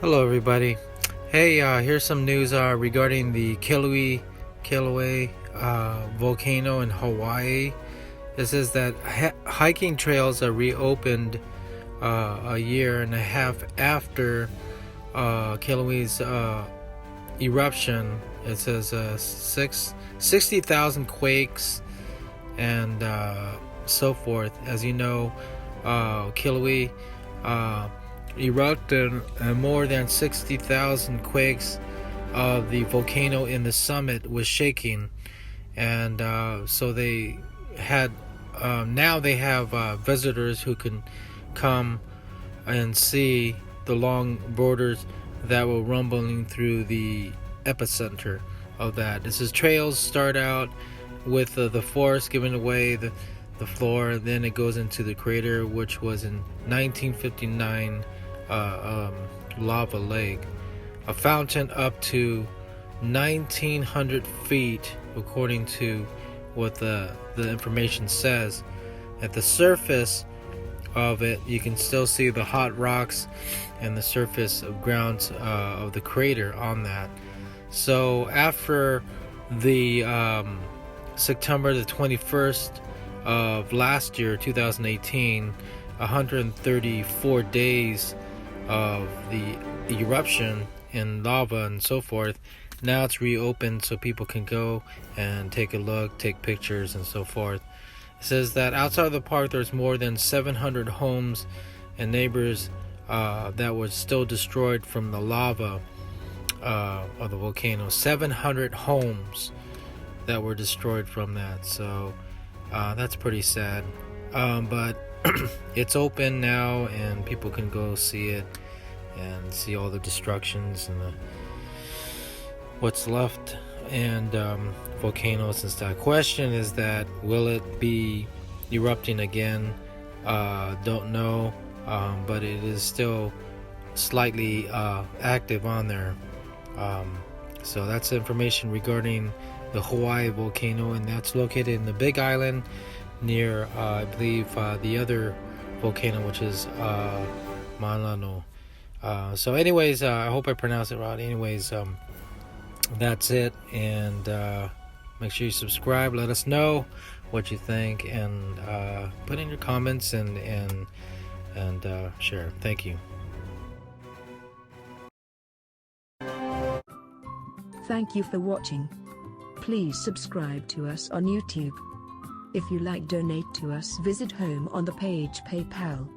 Hello, everybody. Hey, here's some news regarding the Kilauea volcano in Hawaii. It says that hiking trails are reopened a year and a half after Kilauea's eruption. It says 60,000 quakes and so forth. As you know, Kilauea erupted more than 60,000 quakes. The volcano in the summit was shaking, and so they had now they have visitors who can come and see the long borders that were rumbling through the epicenter of that. This is trails start out with the forest giving away the floor, and then it goes into the crater, which was in 1959 lava lake, a fountain up to 1,900 feet, according to what the information says. At the surface of it, you can still see the hot rocks and the surface of grounds of the crater on that. So after the September the 21st of last year, 2018, 134 days of the eruption in lava and so forth, now it's reopened so people can go and take a look, take pictures and so forth. It says that outside of the park there's more than 700 homes and neighbors that were still destroyed from the lava of the volcano. 700 homes that were destroyed from that. So that's pretty sad, but it's open now and people can go see it and see all the destructions and what's left, and volcanoes and stuff. Question is that will it be erupting again? Don't know, but it is still slightly active on there. So that's information regarding the Hawaii volcano, and that's located in the Big Island near I believe the other volcano, which is Malano. So anyways, I hope I pronounced it right. Anyways, that's it, and make sure you subscribe. Let us know what you think, and put in your comments and share. Thank you. Thank you for watching. Please subscribe to us on YouTube. If you like, donate to us, visit home on the page PayPal.